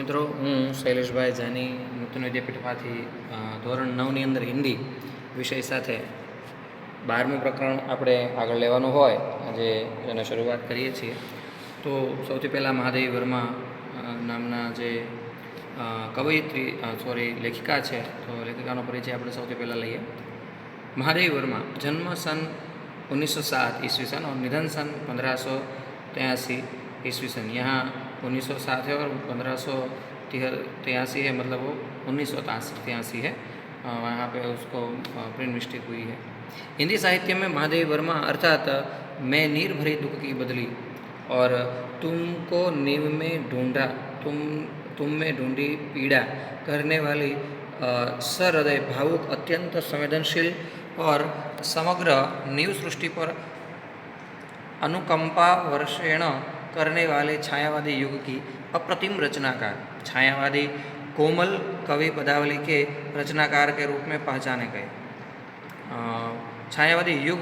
મિત્રો, હું શૈલેષભાઈ જાની નૂતન વિદ્યાપીઠમાંથી ધોરણ 9ની અંદર હિન્દી વિષય સાથે 12મું પ્રકરણ આપણે આગળ લેવાનું હોય આજે એને શરૂઆત કરીએ છીએ. તો સૌથી પહેલાં મહાદેવી વર્મા નામના જે લેખિકા છે, તો લેખિકાનો પરિચય આપણે સૌથી પહેલાં લઈએ. महादेवी वर्मा जन्म सन 1907 ईस्वी सन और निधन सन 1583 ईस्वी सन. यहाँ 1907 है और 1583 है, मतलब वो 1983 है. वहाँ पे उसको प्रिंट मिस्टेक हुई है. हिंदी साहित्य में महादेवी वर्मा अर्थात मैं नीर भरी दुख की बदली और तुमको नीव में ढूंढा तुम में ढूंढी पीड़ा करने वाली सहृदय भावुक अत्यंत संवेदनशील और समग्र नीव सृष्टि पर अनुकंपा वर्षेण करने वाले छायावादी युग की अप्रतिम रचनाकार, छायावादी कोमल कवि पदावली के रचनाकार के रूप में पहचाने गए. छायावादी युग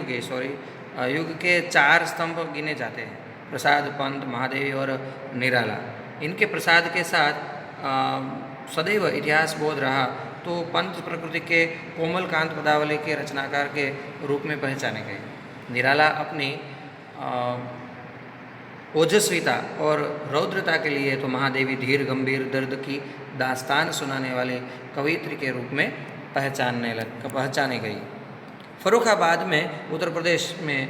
के 4 स्तंभ गिने जाते हैं: प्रसाद, पंत, महादेवी और निराला. इनके प्रसाद के साथ सदैव इतिहास बोध रहा तो पंत प्रकृति के कोमल कांत पदावली के रचनाकार के रूप में पहचाने गए. निराला अपनी ओजस्विता और रौद्रता के लिए तो महादेवी धीर गंभीर दर्द की दास्तान सुनाने वाली कवयित्री के रूप में पहचाने गई. फर्रुखाबाद में उत्तर प्रदेश में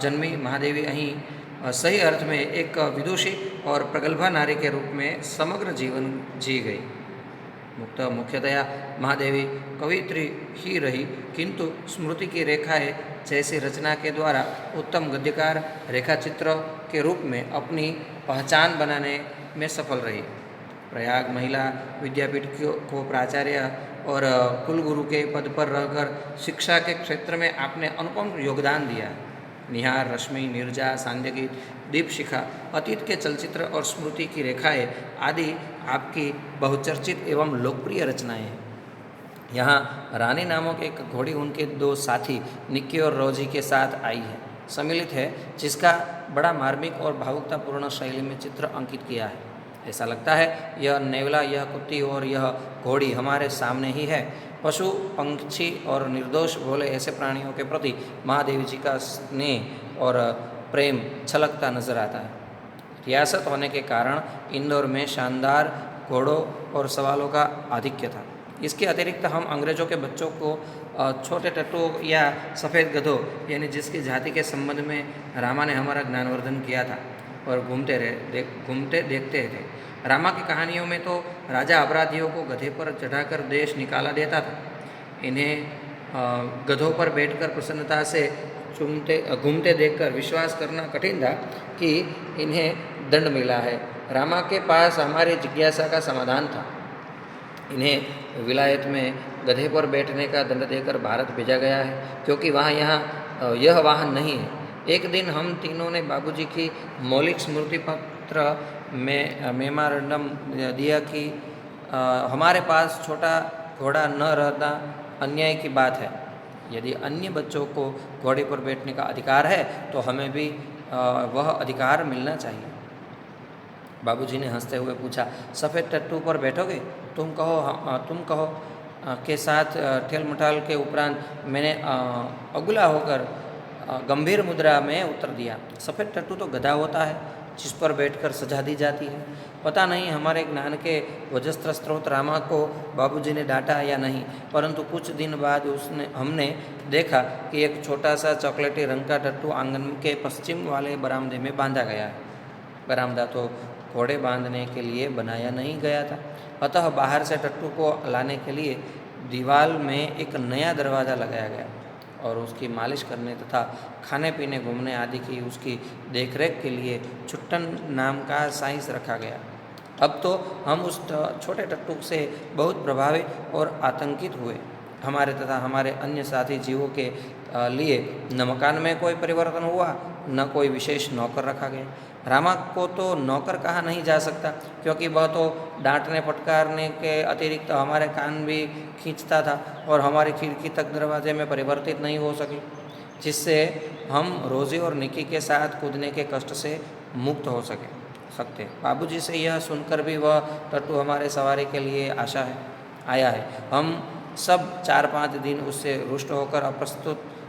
जन्मी महादेवी अहीं सही अर्थ में एक विदुषी और प्रगल्भा नारी के रूप में समग्र जीवन जी गई. मुख्यतया महादेवी कवयित्री ही रही, किंतु स्मृति की रेखाएँ जैसी रचना के द्वारा उत्तम गद्यकार रेखाचित्र के रूप में अपनी पहचान बनाने में सफल रही. प्रयाग महिला विद्यापीठ को प्राचार्य और कुलगुरु के पद पर रहकर शिक्षा के क्षेत्र में आपने अनुपम योगदान दिया. निहार, रश्मि, नीरजा, सांध्यगीत, दीपशिखा, अतीत के चलचित्र और स्मृति की रेखाएँ आदि आपकी बहुचर्चित एवं लोकप्रिय रचनाएँ हैं. यहाँ रानी नामक एक घोड़ी उनके 2 साथी निक्की और रोजी के साथ आई है, सम्मिलित है, जिसका बड़ा मार्मिक और भावुकतापूर्ण शैली में चित्र अंकित किया है. ऐसा लगता है यह नेवला, यह कुत्ती और यह घोड़ी हमारे सामने ही है. पशु, पंछी और निर्दोष भोले ऐसे प्राणियों के प्रति महादेवी जी का स्नेह और प्रेम छलकता नजर आता है. रियासत होने के कारण इंदौर में शानदार घोड़ों और सवालों का आधिक्य था. इसके अतिरिक्त हम अंग्रेज़ों के बच्चों को छोटे टट्टू या सफ़ेद गधों यानी जिसकी जाति के संबंध में रामा ने हमारा ज्ञानवर्धन किया था और घूमते देखते थे. रामा की कहानियों में तो राजा अपराधियों को गधे पर चढ़ाकर देश निकाला देता था. इन्हें गधों पर बैठकर प्रसन्नता से घूमते देखकर विश्वास करना कठिन था कि इन्हें दंड मिला है. रामा के पास हमारी जिज्ञासा का समाधान था. इन्हें विलायत में गधे पर बैठने का दंड देकर भारत भेजा गया है, क्योंकि यह वाहन नहीं है. एक दिन हम तीनों ने बाबूजी की मौलिक स्मृति पत्र में मेमोरेंडम दिया कि हमारे पास छोटा घोड़ा न रहना अन्याय की बात है. यदि अन्य बच्चों को घोड़े पर बैठने का अधिकार है तो हमें भी वह अधिकार मिलना चाहिए. बाबूजी ने हंसते हुए पूछा, सफ़ेद टट्टू पर बैठोगे? तुम कहो के साथ ठेल मठाल के उपरांत मैंने अगुला होकर गंभीर मुद्रा में उत्तर दिया, सफ़ेद टट्टू तो गधा होता है जिस पर बैठकर सजा दी जाती है. पता नहीं हमारे ज्ञान के वजस्त्र स्रोत रामा को बाबूजी ने डांटा या नहीं, परंतु कुछ दिन बाद हमने देखा कि एक छोटा सा चॉकलेटी रंग का टट्टू आंगन के पश्चिम वाले बरामदे में बांधा गया है. बरामदा तो घोड़े बांधने के लिए बनाया नहीं गया था, अतः बाहर से टट्टू को लाने के लिए दीवार में एक नया दरवाज़ा लगाया गया और उसकी मालिश करने तथा खाने पीने, घूमने आदि की उसकी देखरेख के लिए छुट्टन नाम का साइंस रखा गया. अब तो हम उस छोटे टट्टू से बहुत प्रभावित और आतंकित हुए. हमारे तथा हमारे अन्य साथी जीवों के लिए न मकान में कोई परिवर्तन हुआ, न कोई विशेष नौकर रखा गया. रामा को तो नौकर कहा नहीं जा सकता, क्योंकि वह तो डांटने फटकारने के अतिरिक्त हमारे कान भी खींचता था और हमारी खिड़की तक दरवाजे में परिवर्तित नहीं हो सकी, जिससे हम रोज़ी और निकी के साथ कूदने के कष्ट से मुक्त हो सके. सकते। बाबूजी से यह सुनकर भी वह टट्टू हमारे सवारी के लिए आया है। हम सब 4-5 दिन उससे रुष्ट होकर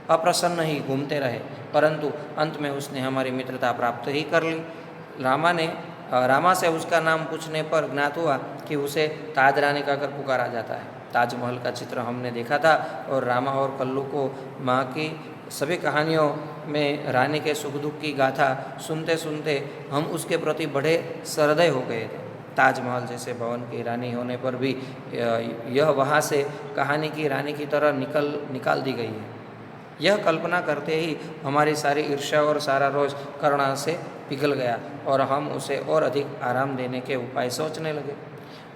अप्रसन्न ही घूमते रहे, परंतु अंत में उसने हमारी मित्रता प्राप्त ही कर ली। रामा से उसका नाम पूछने पर ज्ञात हुआ कि उसे ताज रानी कहकर पुकारा जाता है। ताजमहल का चित्र हमने देखा था और रामा और कल्लू को माँ की सभी कहानियों में रानी के सुख दुख की गाथा सुनते सुनते हम उसके प्रति बड़े सहृदय हो गए थे। ताजमहल जैसे भवन की रानी होने पर भी यह वहाँ से कहानी की रानी की तरह निकाल दी गई है। यह कल्पना करते ही हमारी सारी ईर्ष्या और सारा रोष करुणा से पिघल गया और हम उसे और अधिक आराम देने के उपाय सोचने लगे।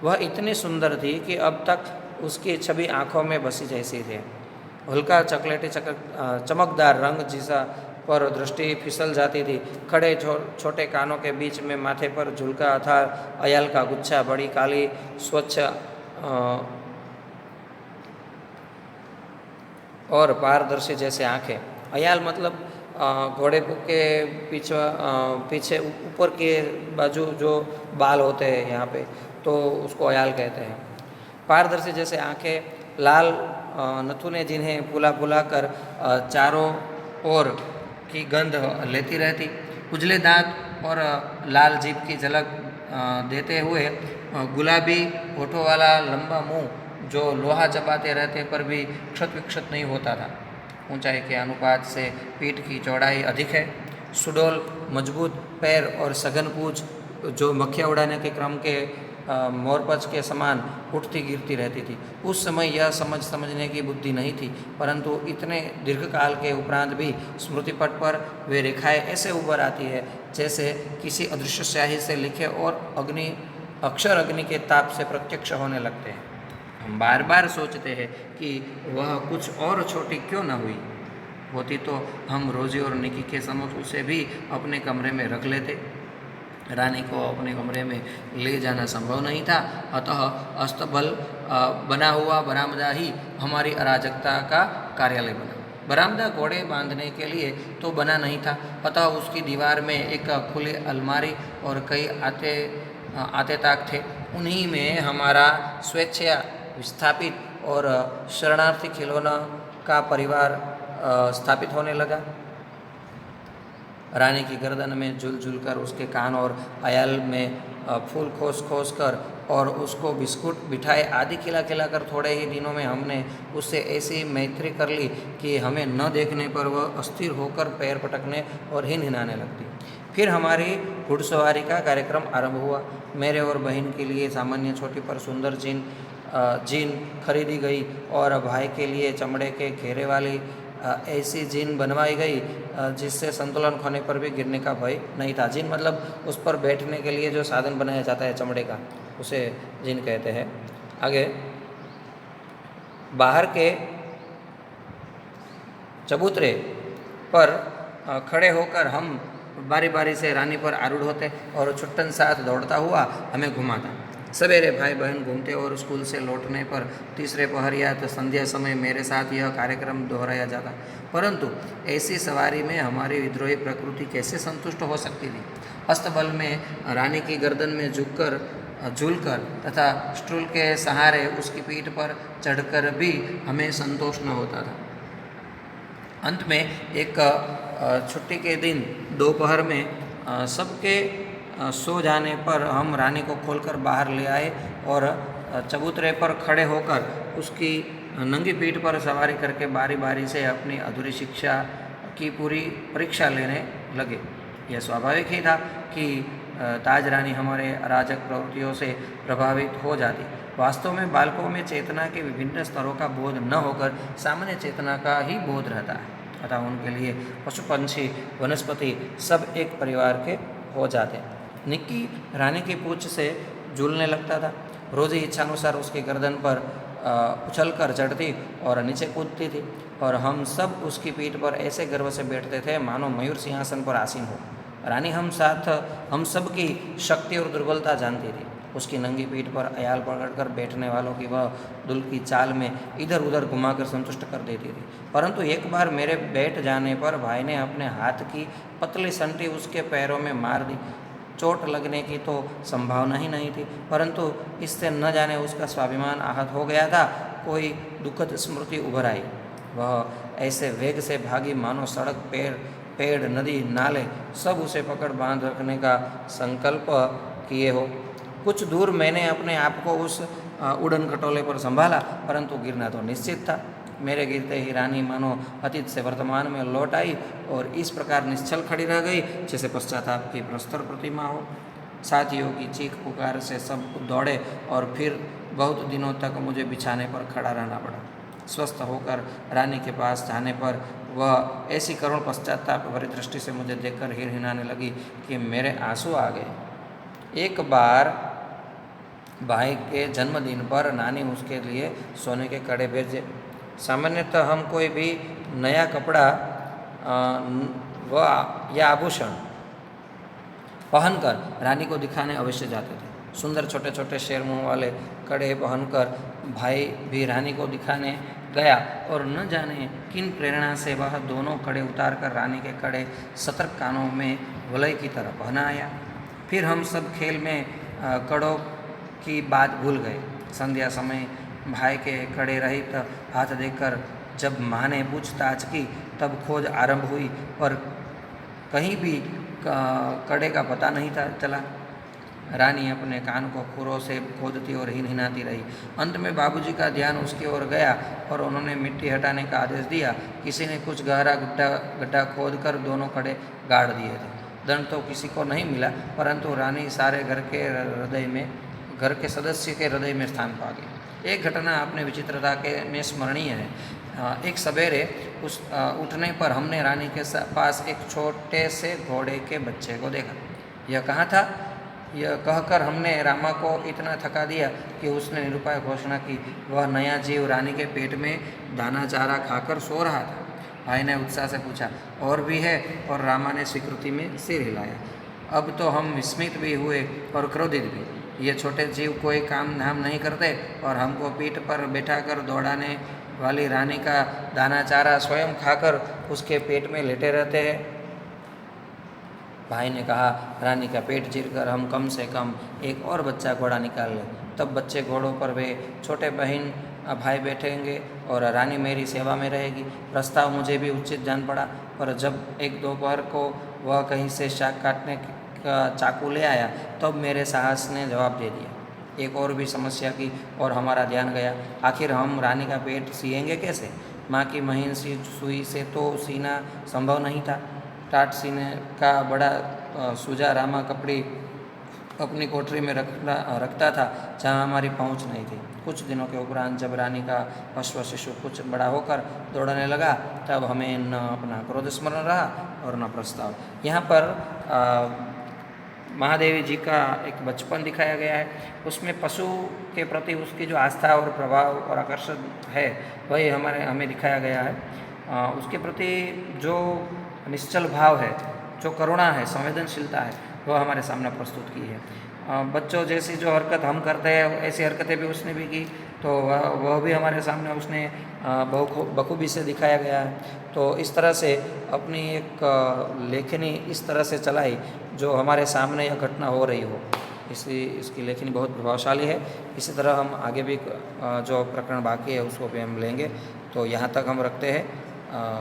वह इतनी सुंदर थी कि अब तक उसकी छवि आँखों में बसी जैसी थी। हल्का चॉकलेटी चमकदार रंग जिसा पर दृष्टि फिसल जाती थी। खड़े छोटे कानों के बीच में माथे पर झुलका अथार अयाल का गुच्छा, बड़ी काली स्वच्छ और पारदर्शी जैसे आँखें। अयाल मतलब घोड़े के पीछे ऊपर के बाजू जो बाल होते हैं यहाँ पे, तो उसको अयाल कहते हैं। पारदर्शी जैसे आँखें, लाल नथुने जिन्हें फुला फुला कर चारों ओर की गंध लेती रहती, उजले दांत और लाल जीभ की झलक देते हुए गुलाबी होठों वाला लंबा मुंह जो लोहा चबाते रहते पर भी क्षत विक्षत नहीं होता था। ऊंचाई के अनुपात से पीठ की चौड़ाई अधिक है। सुडौल मजबूत पैर और सघन पूंछ जो मक्खियाँ उड़ाने के क्रम के मोरपंच के समान उठती गिरती रहती थी। उस समय यह समझने की बुद्धि नहीं थी, परंतु इतने दीर्घकाल के उपरांत भी स्मृतिपट पर वे रेखाएं ऐसे उभर आती है जैसे किसी अदृश्य स्याही से लिखे और अक्षर अग्नि के ताप से प्रत्यक्ष होने लगते हैं। हम बार बार सोचते हैं कि वह कुछ और छोटी क्यों न हुई होती तो हम रोजी और निकी के समक्ष उसे भी अपने कमरे में रख लेते। रानी को अपने कमरे में ले जाना संभव नहीं था, अतः अस्तबल बना हुआ बरामदा ही हमारी अराजकता का कार्यालय बना। बरामदा घोड़े बांधने के लिए तो बना नहीं था, अतः उसकी दीवार में एक खुली अलमारी और कई आते ताक थे। उन्हीं में हमारा स्वेच्छा विस्थापित और शरणार्थी खिलौना का परिवार स्थापित होने लगा। रानी की गर्दन में झूल कर उसके कान और अयाल में फूल खोस कर और उसको बिस्कुट मिठाई आदि खिला कर थोड़े ही दिनों में हमने उससे ऐसी मैत्री कर ली कि हमें न देखने पर वह अस्थिर होकर पैर पटकने और हिनहिनाने लगती। फिर हमारी घुड़सवारी का कार्यक्रम आरंभ हुआ। मेरे और बहन के लिए सामान्य छोटी पर सुंदर जीन खरीदी गई और भाई के लिए चमड़े के घेरे वाली ऐसी जीन बनवाई गई जिससे संतुलन खोने पर भी गिरने का भय नहीं था। जीन मतलब उस पर बैठने के लिए जो साधन बनाया जाता है चमड़े का, उसे जीन कहते हैं। आगे बाहर के चबूतरे पर खड़े होकर हम बारी बारी से रानी पर आरूढ़ होते और छुट्टन साथ दौड़ता हुआ हमें घुमाता। सवेरे भाई बहन घूमते और स्कूल से लौटने पर तीसरे पहर या तो संध्या समय मेरे साथ यह कार्यक्रम दोहराया जाता। परंतु ऐसी सवारी में हमारी विद्रोही प्रकृति कैसे संतुष्ट हो सकती थी। अस्तबल में रानी की गर्दन में झूलकर तथा स्टूल के सहारे उसकी पीठ पर चढ़कर भी हमें संतोष न होता था। अंत में एक छुट्टी के दिन दोपहर में सबके सो जाने पर हम रानी को खोलकर बाहर ले आए और चबूतरे पर खड़े होकर उसकी नंगी पीठ पर सवारी करके बारी बारी से अपनी अधूरी शिक्षा की पूरी परीक्षा लेने लगे। यह स्वाभाविक ही था कि ताज रानी हमारे अराजक प्रवृत्तियों से प्रभावित हो जाती। वास्तव में बालकों में चेतना के विभिन्न स्तरों का बोध न होकर सामान्य चेतना का ही बोध रहता है, अतः उनके लिए पशु पंछी वनस्पति सब एक परिवार के हो जाते। निक्की रानी की पूंछ से झूलने लगता था। रोज़ ही इच्छानुसार उसकी गर्दन पर उछलकर चढ़ती और नीचे कूदती थी और हम सब उसकी पीठ पर ऐसे गर्व से बैठते थे मानो मयूर सिंहासन पर आसीन हो। रानी हम सब की शक्ति और दुर्बलता जानती थी। उसकी नंगी पीठ पर अयाल पकड़कर बैठने वालों की वह दुल की चाल में इधर उधर घुमाकर संतुष्ट कर देती थी। परंतु एक बार मेरे बैठ जाने पर भाई ने अपने हाथ की पतली संटी उसके पैरों में मार दी। चोट लगने की तो संभावना ही नहीं थी, परंतु इससे न जाने उसका स्वाभिमान आहत हो गया था। कोई दुखद स्मृति उभर आई। वह ऐसे वेग से भागी मानो सड़क, पेड़, नदी, नाले सब उसे पकड़ बांध रखने का संकल्प किए हो। कुछ दूर मैंने अपने आप को उस उड़न खटोले पर संभाला, परंतु गिरना तो निश्चित था। मेरे गिरते ही रानी मानो अतीत से वर्तमान में लौट आई और इस प्रकार निश्चल खड़ी रह गई जैसे पश्चाताप की प्रस्तर प्रतिमा हो। साथियों की चीख पुकार से सब दौड़े और फिर बहुत दिनों तक मुझे बिछाने पर खड़ा रहना पड़ा। स्वस्थ होकर रानी के पास जाने पर वह ऐसी करुण पश्चाताप भरी दृष्टि से मुझे देखकर हिनहिनाने लगी कि मेरे आंसू आ गए। एक बार भाई के जन्मदिन पर नानी उसके लिए सोने के कड़े भेजे। सामान्यतः हम कोई भी नया कपड़ा व या आभूषण पहनकर रानी को दिखाने अवश्य जाते थे। सुंदर छोटे छोटे शेर मुँह वाले कड़े पहनकर भाई भी रानी को दिखाने गया और न जाने किन प्रेरणा से वह दोनों कड़े उतार कर रानी के कड़े सतर्क कानों में वलय की तरह पहना आया। फिर हम सब खेल में कड़ों की बात भूल गए। संध्या समय भाई के कड़े रहित हाथ देखकर जब माँ ने पूछताछ की तब खोज आरंभ हुई, पर कहीं भी कड़े का पता नहीं था चला। रानी अपने कान को खुरों से खोदती और हिनहिनाती रही। अंत में बाबूजी का ध्यान उसकी ओर गया और उन्होंने मिट्टी हटाने का आदेश दिया। किसी ने कुछ गहरा गड्ढा खोदकर दोनों कड़े गाड़ दिए थे। दंड तो किसी को नहीं मिला, परंतु रानी सारे घर के सदस्य के हृदय में स्थान पा गई। एक घटना अपने विचित्रता में स्मरणीय है। एक सवेरे उठने पर हमने रानी के पास एक छोटे से घोड़े के बच्चे को देखा। यह कहाँ था? यह कहकर हमने रामा को इतना थका दिया कि उसने निरुपाय घोषणा की वह नया जीव रानी के पेट में दाना चारा खाकर सो रहा था। भाई ने उत्साह से पूछा, और भी है? और रामा ने स्वीकृति में सिर हिलाया। अब तो हम विस्मित भी हुए और क्रोधित भी। ये छोटे जीव कोई काम धाम नहीं करते और हमको पीठ पर बैठाकर दौड़ाने वाली रानी का दाना चारा स्वयं खाकर उसके पेट में लेटे रहते हैं। भाई ने कहा, रानी का पेट चीरकर हम कम से कम एक और बच्चा घोड़ा निकाल लें, तब बच्चे घोड़ों पर वे छोटे बहन भाई बैठेंगे और रानी मेरी सेवा में रहेगी। प्रस्ताव मुझे भी उचित जान पड़ा, पर जब एक दोपहर को वह कहीं से शाक काटने का चाकू ले आया तब मेरे साहस ने जवाब दे दिया। एक और भी समस्या की और हमारा ध्यान गया। आखिर हम रानी का पेट सिएंगे कैसे? माँ की महीन सी सुई से तो सीना संभव नहीं था। टाट सीने का बड़ा सूजा रामा कपड़ी अपनी कोठरी में रखता था जहाँ हमारी पहुँच नहीं थी। कुछ दिनों के उपरांत जब रानी का अश्व शिशु कुछ बड़ा होकर दौड़ने लगा तब हमें न अपना क्रोध स्मरण रहा और न प्रस्ताव। यहाँ पर महादेवी जी का एक बचपन दिखाया गया है। उसमें पशु के प्रति उसकी जो आस्था और प्रभाव और आकर्षण है वही हमें दिखाया गया है। उसके प्रति जो निश्चल भाव है, जो करुणा है, संवेदनशीलता है, वह हमारे सामने प्रस्तुत की है। बच्चों जैसी जो हरकत हम करते हैं ऐसी हरकतें भी उसने भी की, तो वह भी हमारे सामने उसने बखूबी से दिखाया गया है। तो इस तरह से अपनी एक लेखनी इस तरह से चलाई जो हमारे सामने यह घटना हो रही हो। इसकी लेखनी बहुत प्रभावशाली है। इसी तरह हम आगे भी जो प्रकरण बाकी है उसको भी हम लेंगे। तो यहाँ तक हम रखते हैं।